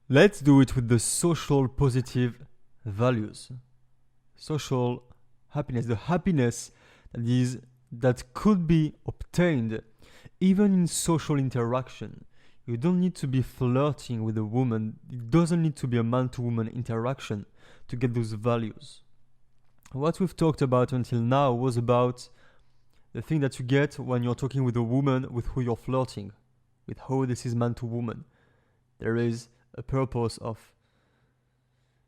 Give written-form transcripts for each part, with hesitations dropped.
Let's do it with the social positive values. Social happiness, the happiness that could be obtained even in social interaction. You don't need to be flirting with a woman. It doesn't need to be a man-to-woman interaction to get those values. What we've talked about until now was about the thing that you get when you're talking with a woman with who you're flirting, with how this is man-to-woman. There is a purpose of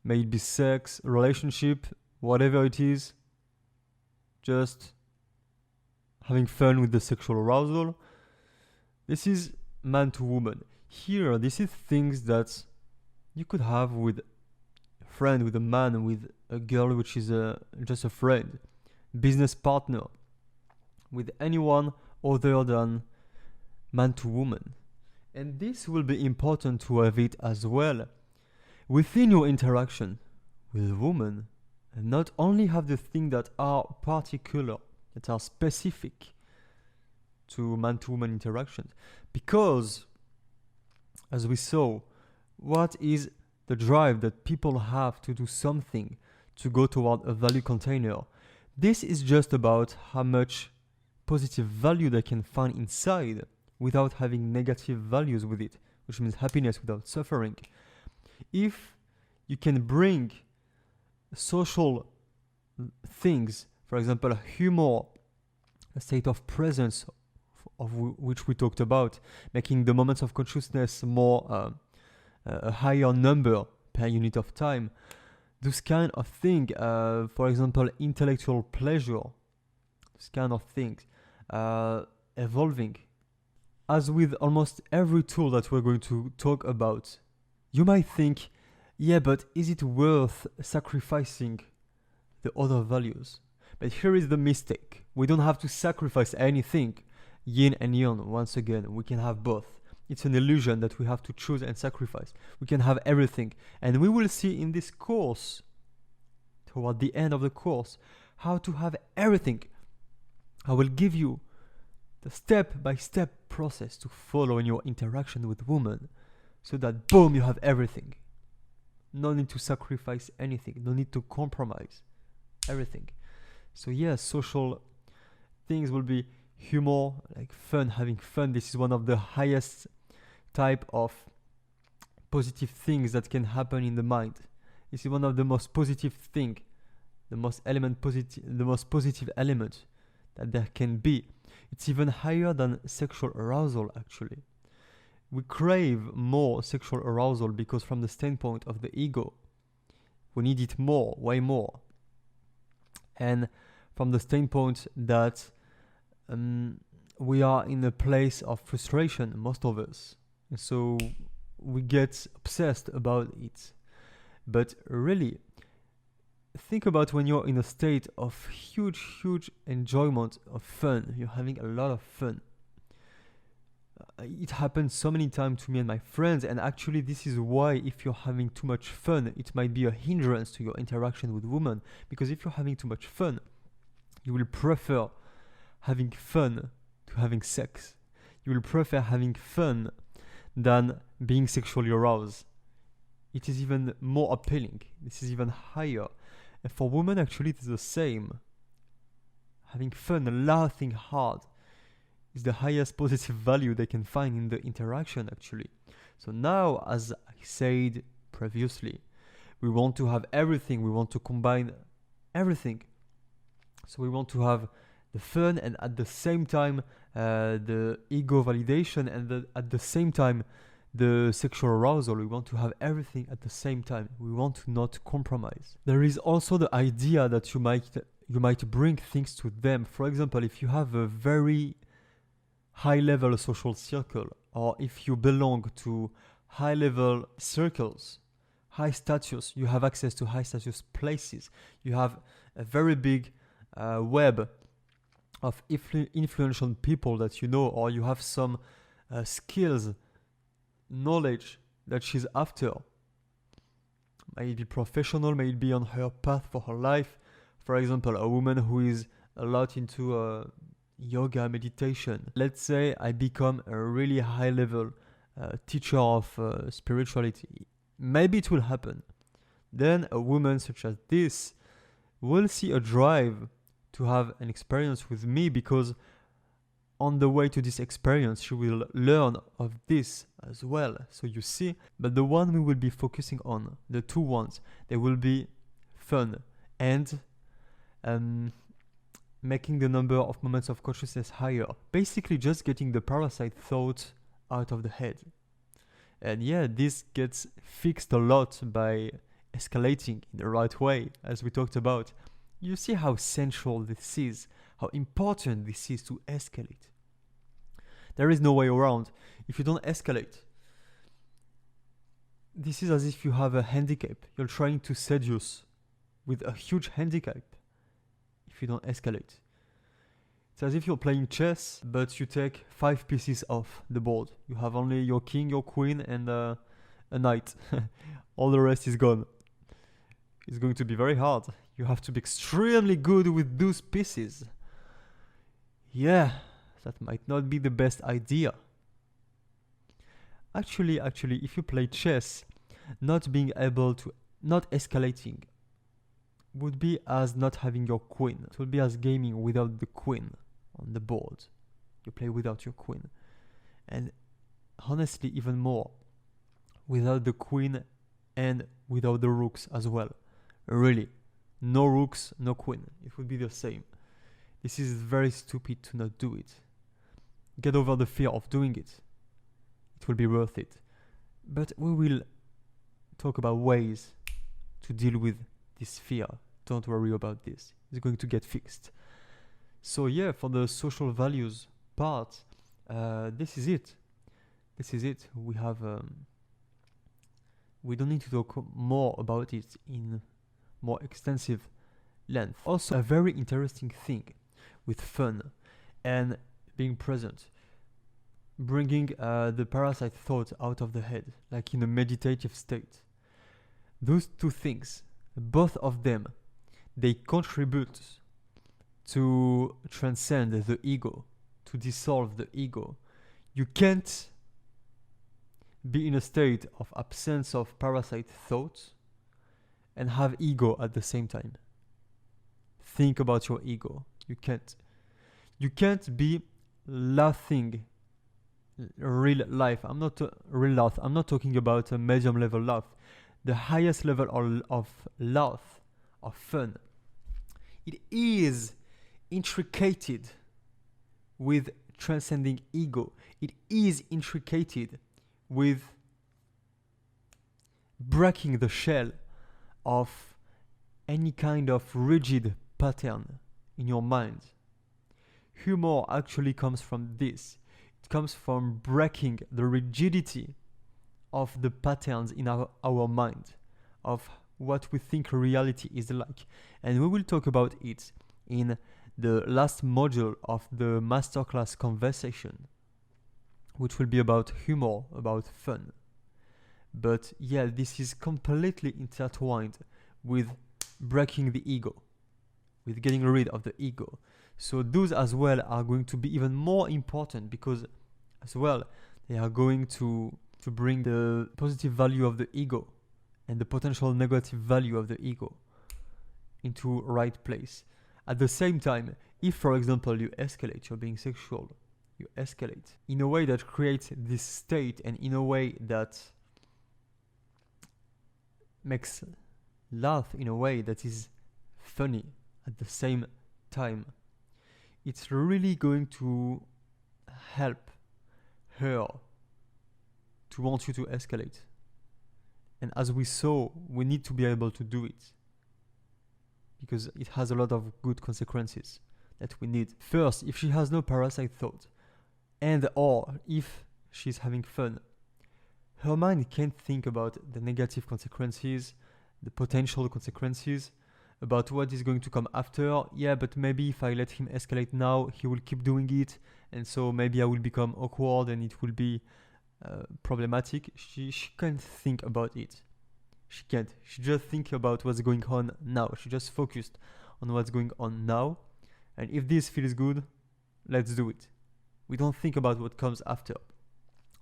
maybe sex, relationship, whatever it is, just having fun with the sexual arousal. This is man to woman. Here, this is things that you could have with a friend, with a man, with a girl which is just a friend, business partner, with anyone other than man to woman. And this will be important to have it as well within your interaction with a woman, and not only have the things that are particular, that are specific to man-to-woman interactions. Because, as we saw, what is the drive that people have to do something, to go toward a value container? This is just about how much positive value they can find inside without having negative values with it, which means happiness without suffering. If you can bring social things, for example, humor, a state of presence of which we talked about, making the moments of consciousness more a higher number per unit of time, this kind of thing, for example, intellectual pleasure, this kind of things, evolving. As with almost every tool that we're going to talk about, you might think, yeah, but is it worth sacrificing the other values? But here is the mistake. We don't have to sacrifice anything. Yin and yang, once again, we can have both. It's an illusion that we have to choose and sacrifice. We can have everything. And we will see in this course, toward the end of the course, how to have everything. I will give you the step-by-step process to follow in your interaction with women, so that boom, you have everything. No need to sacrifice anything. No need to compromise everything. So yes, social things will be humor, like fun, having fun. This is one of the highest type of positive things that can happen in the mind. This is one of the most positive thing, the most positive element that there can be. It's even higher than sexual arousal, actually. We crave more sexual arousal because from the standpoint of the ego, we need it more, way more. And from the standpoint that we are in a place of frustration, most of us. And so we get obsessed about it. But really, think about when you're in a state of huge enjoyment, of fun. You're having a lot of fun. It happens so many times to me and my friends, and actually this is why if you're having too much fun, it might be a hindrance to your interaction with women, because if you're having too much fun, you will prefer having fun to having sex. You will prefer having fun than being sexually aroused. It is even more appealing. This is even higher. And for women, actually, it is the same. Having fun and laughing hard is the highest positive value they can find in the interaction, actually. So now, as I said previously, we want to have everything. We want to combine everything. So we want to have the fun and at the same time the ego validation, and at the same time the sexual arousal. We want to have everything at the same time. We want to not compromise. There is also the idea that you might bring things to them. For example, if you have a very high-level social circle, or if you belong to high-level circles, high status, you have access to high status places, you have a very big web of influential people that you know, or you have some skills, knowledge that she's after. May it be professional, may it be on her path for her life. For example, a woman who is a lot into yoga, meditation. Let's say I become a really high level teacher of spirituality. maybe it will happen. Then a woman such as this will see a drive to have an experience with me, because on the way to this experience she will learn of this as well. So you see, but the one we will be focusing on, the two ones, they will be fun and making the number of moments of consciousness higher. Basically just getting the parasite thought out of the head. And yeah, this gets fixed a lot by escalating in the right way, as we talked about. You see how central this is, how important this is to escalate. There is no way around. If you don't escalate, this is as if you have a handicap. You're trying to seduce with a huge handicap if you don't escalate. It's as if you're playing chess, but you take 5 pieces off the board. You have only your king, your queen, and a knight. All the rest is gone. It's going to be very hard. You have to be extremely good with those pieces. Yeah, that might not be the best idea. Actually, if you play chess, not escalating would be as not having your queen. It would be as gaming without the queen on the board. You play without your queen. And honestly, even more, without the queen and without the rooks as well. Really, no rooks, no queen. It would be the same. This is very stupid to not do it. Get over the fear of doing it. It will be worth it. But we will talk about ways to deal with this fear. Don't worry about this. It's going to get fixed. So yeah, for the social values part, this is it. This is it. We have. We don't need to talk more about it in more extensive length. Also, a very interesting thing with fun and being present, bringing the parasite thought out of the head, like in a meditative state. Those two things, both of them, they contribute to transcend the ego, to dissolve the ego. You can't be in a state of absence of parasite thoughts and have ego at the same time. Think about your ego. You can't. You can't be laughing real life. I'm not real laugh. I'm not talking about a medium level laugh. The highest level of laugh, of fun. It is intricated with transcending ego. It is intricated with breaking the shell of any kind of rigid pattern in your mind. Humor actually comes from this. It comes from breaking the rigidity of the patterns in our mind, of what we think reality is like. And we will talk about it in the last module of the masterclass conversation, which will be about humor, about fun. But yeah, this is completely intertwined with breaking the ego, with getting rid of the ego. So those as well are going to be even more important, because as well they are going to bring the positive value of the ego and the potential negative value of the ego into right place. At the same time, if for example you escalate, you're being sexual, you escalate in a way that creates this state and in a way that makes laugh in a way that is funny at the same time, it's really going to help her to want you to escalate. And as we saw, we need to be able to do it, because it has a lot of good consequences that we need. First, if she has no parasite thought, and or if she's having fun, her mind can't think about the negative consequences, the potential consequences, about what is going to come after. Yeah, but maybe if I let him escalate now, he will keep doing it, and so maybe I will become awkward and it will be problematic. She can't think about it. She can't. She just think about what's going on now. She just focused on what's going on now, and if this feels good, let's do it. We don't think about what comes after.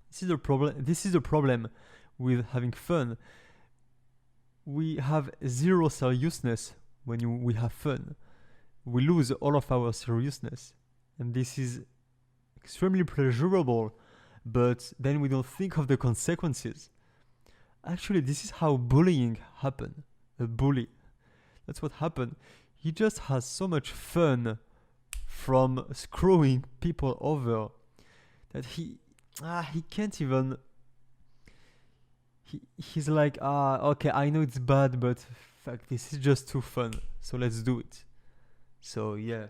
This is the problem with having fun. we have zero seriousness when we have fun. We lose all of our seriousness. And this is extremely pleasurable, but then we don't think of the consequences. Actually, this is how bullying happened. A bully. That's what happened. He just has so much fun from screwing people over that he can't even. He's like, okay, I know it's bad, but fuck, this is just too fun. So let's do it. So yeah.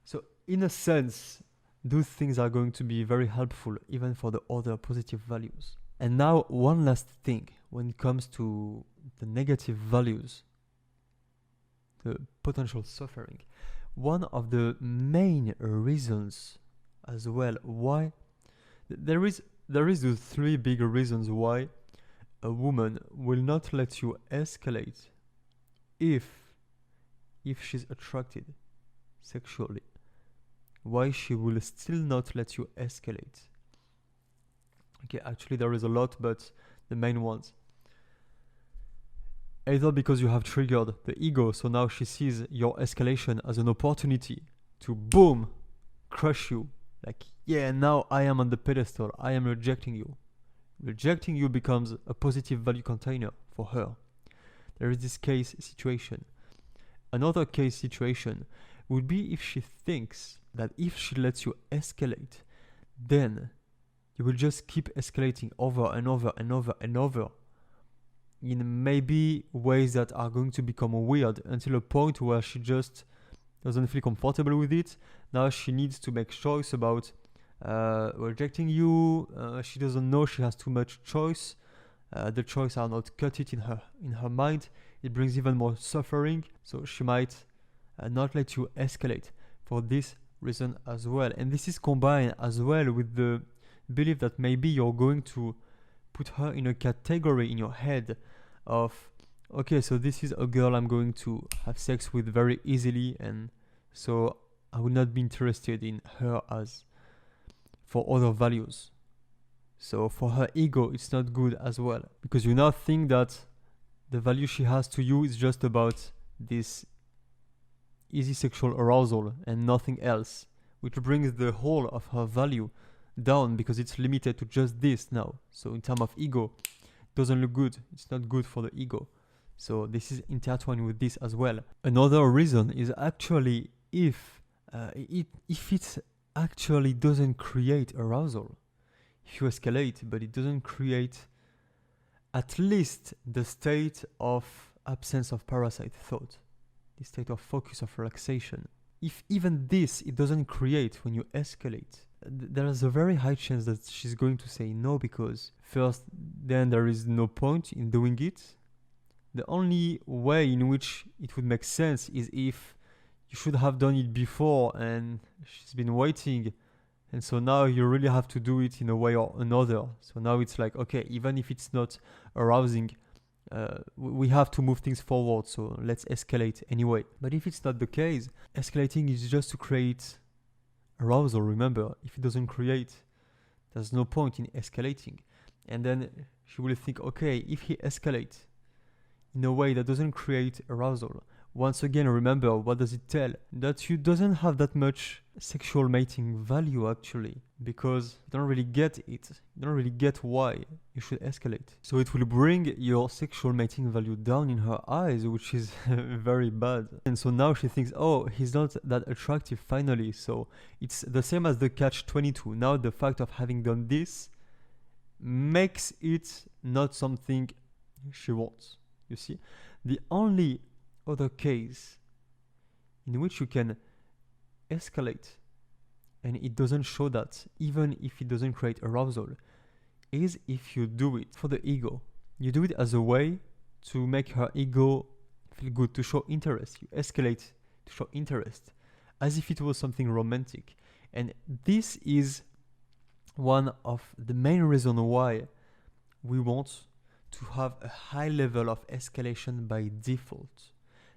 So in a sense, those things are going to be very helpful even for the other positive values. And now one last thing when it comes to the negative values, the potential suffering. One of the main reasons as well why there is the three big reasons why a woman will not let you escalate if she's attracted sexually. Why she will still not let you escalate. Okay, actually there is a lot, but the main ones. Either because you have triggered the ego, so now she sees your escalation as an opportunity to boom, crush you. Like, yeah, now I am on the pedestal, I am rejecting you. Rejecting you becomes a positive value container for her. There is this case situation. Another case situation would be if she thinks that if she lets you escalate, then you will just keep escalating over and over and over and over in maybe ways that are going to become weird until a point where she just doesn't feel comfortable with it. Now she needs to make choice about rejecting you. She doesn't know she has too much choice. The choice are not cut it in her mind. It brings even more suffering. So she might not let you escalate for this reason as well. And this is combined as well with the belief that maybe you're going to put her in a category in your head of, okay, so this is a girl I'm going to have sex with very easily, and so I will not be interested in her as for other values. So for her ego, it's not good as well, because you now think that the value she has to you is just about this easy sexual arousal and nothing else, which brings the whole of her value down because it's limited to just this now. So in terms of ego, it doesn't look good. It's not good for the ego. So this is intertwined with this as well. Another reason is actually if it actually doesn't create arousal. If you escalate, but it doesn't create at least the state of absence of parasite thought, the state of focus of relaxation. If even this it doesn't create when you escalate, there is a very high chance that she's going to say no, because first, then there is no point in doing it. The only way in which it would make sense is if you should have done it before and she's been waiting, and so now you really have to do it in a way or another. So now it's like, okay, even if it's not arousing, we have to move things forward, so let's escalate anyway. But if it's not the case, escalating is just to create arousal. Remember, if it doesn't create, there's no point in escalating. And then she will think, okay, if he escalates in a way that doesn't create arousal, once again, remember, what does it tell? That you doesn't have that much sexual mating value actually, because you don't really get it. You don't really get why you should escalate. So it will bring your sexual mating value down in her eyes, which is very bad. And so now she thinks, oh, he's not that attractive finally. So it's the same as the catch-22. Now the fact of having done this makes it not something she wants. You see? The only other case in which you can escalate and it doesn't show that, even if it doesn't create arousal, is if you do it for the ego. You do it as a way to make her ego feel good, to show interest. You escalate to show interest as if it was something romantic. And this is one of the main reasons why we want to have a high level of escalation by default.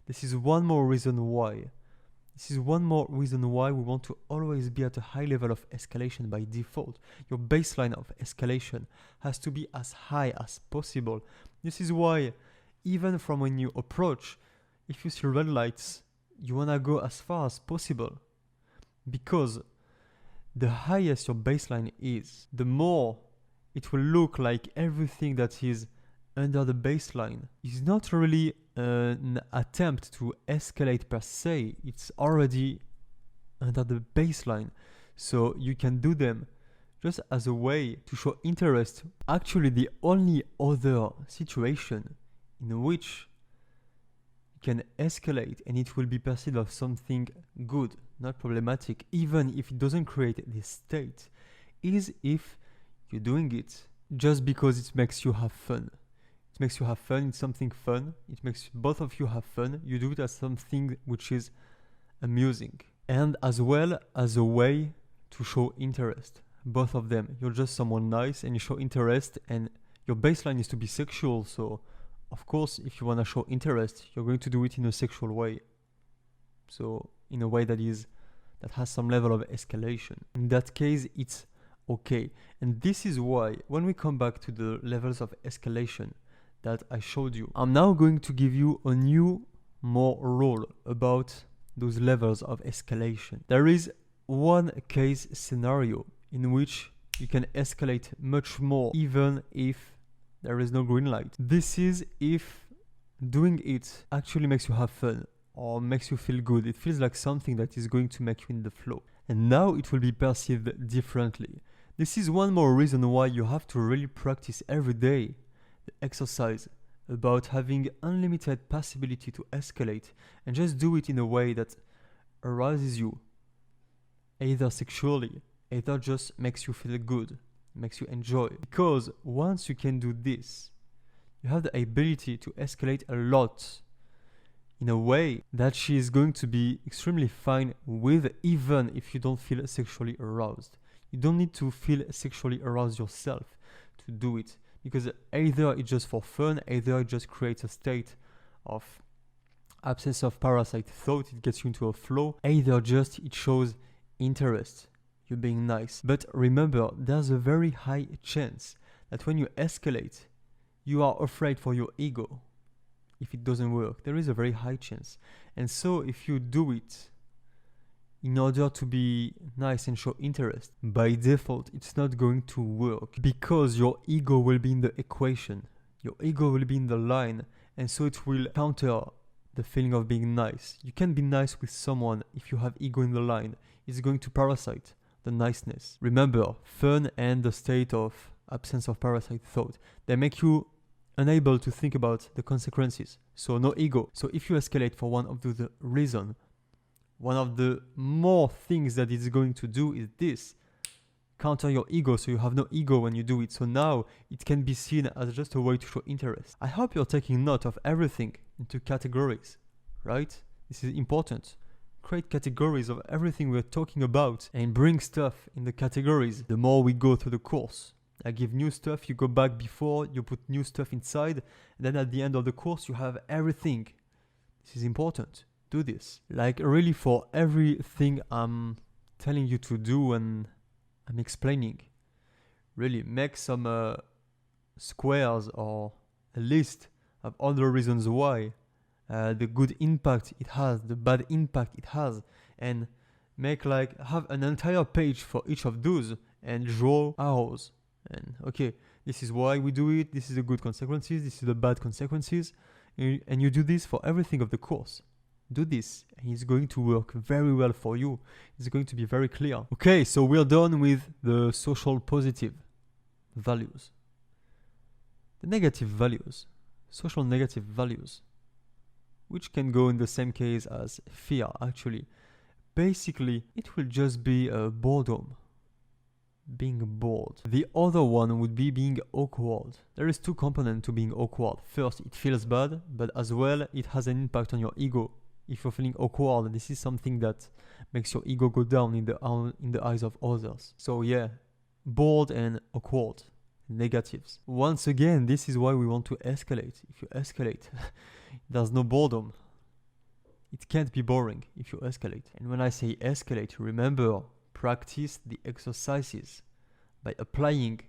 This is one more reason why. We want to always be at a high level of escalation by default. Your baseline of escalation has to be as high as possible. This is why Even from when you approach, if you see red lights, you wanna go as far as possible. Because the highest your baseline is, the more it will look like everything that is under the baseline is not really an attempt to escalate per se, it's already under the baseline. So you can do them just as a way to show interest. Actually, the only other situation in which you can escalate and it will be perceived as something good, not problematic, even if it doesn't create this state, is if you're doing it just because it makes you have fun. It makes you have fun, it's something fun, it makes both of you have fun, you do it as something which is amusing. And as well as a way to show interest. Both of them. You're just someone nice and you show interest, and your baseline is to be sexual, so of course if you want to show interest, you're going to do it in a sexual way. So in a way that has some level of escalation. In that case, it's okay. And this is why when we come back to the levels of escalation that I showed you, I'm now going to give you a new more rule about those levels of escalation. There is one case scenario in which you can escalate much more even if there is no green light. This is if doing it actually makes you have fun or makes you feel good. It feels like something that is going to make you in the flow. And now it will be perceived differently. This is one more reason why you have to really practice every day the exercise about having unlimited possibility to escalate, and just do it in a way that arouses you, either sexually, either just makes you feel good, makes you enjoy. Because once you can do this, you have the ability to escalate a lot in a way that she is going to be extremely fine with, even if you don't feel sexually aroused. You don't need to feel sexually aroused yourself to do it, because either it's just for fun, either it just creates a state of absence of parasite thought, it gets you into a flow, either just it shows interest, you being nice. But remember, there's a very high chance that when you escalate, you are afraid for your ego. If it doesn't work, there is a very high chance. And so if you do it in order to be nice and show interest, by default, it's not going to work, because your ego will be in the equation. Your ego will be in the line, and so it will counter the feeling of being nice. You can't be nice with someone if you have ego in the line. It's going to parasite the niceness. Remember, fun and the state of absence of parasite thought, they make you unable to think about the consequences. So no ego. So if you escalate for one of the reason, one of the more things that it's going to do is this: counter your ego, so you have no ego when you do it. So now it can be seen as just a way to show interest. I hope you're taking note of everything into categories, right? This is important. Create categories of everything we're talking about and bring stuff in the categories. The more we go through the course, I give new stuff, you go back before, you put new stuff inside, and then at the end of the course you have everything. This is important. Do this. Like really, for everything I'm telling you to do and I'm explaining, really make some squares or a list of all the reasons why, the good impact it has, the bad impact it has, and have an entire page for each of those and draw arrows. And okay, this is why we do it, this is the good consequences, this is the bad consequences, and you do this for everything of the course. Do this, and it's going to work very well for you. It's going to be very clear. Okay, so we're done with the social positive values. The negative values, social negative values, which can go in the same case as fear, actually. Basically, it will just be boredom. Being bored. The other one would be being awkward. There is two components to being awkward. First, it feels bad, but as well, it has an impact on your ego. If you're feeling awkward, this is something that makes your ego go down in the eyes of others. So yeah, bored and awkward, negatives. Once again, this is why we want to escalate. If you escalate, there's no boredom. It can't be boring if you escalate. And when I say escalate, remember, practice the exercises by applying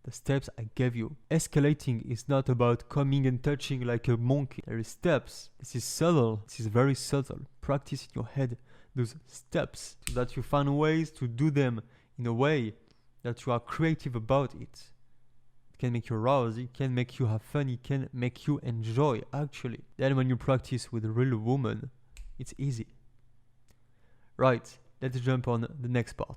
the steps I gave you. Escalating is not about coming and touching like a monkey. There is steps. This is subtle. This is very subtle. Practice in your head those steps so that you find ways to do them in a way that you are creative about it. It can make you aroused, it can make you have fun, it can make you enjoy actually. Then when you practice with a real woman, it's easy. Right, let's jump on the next part.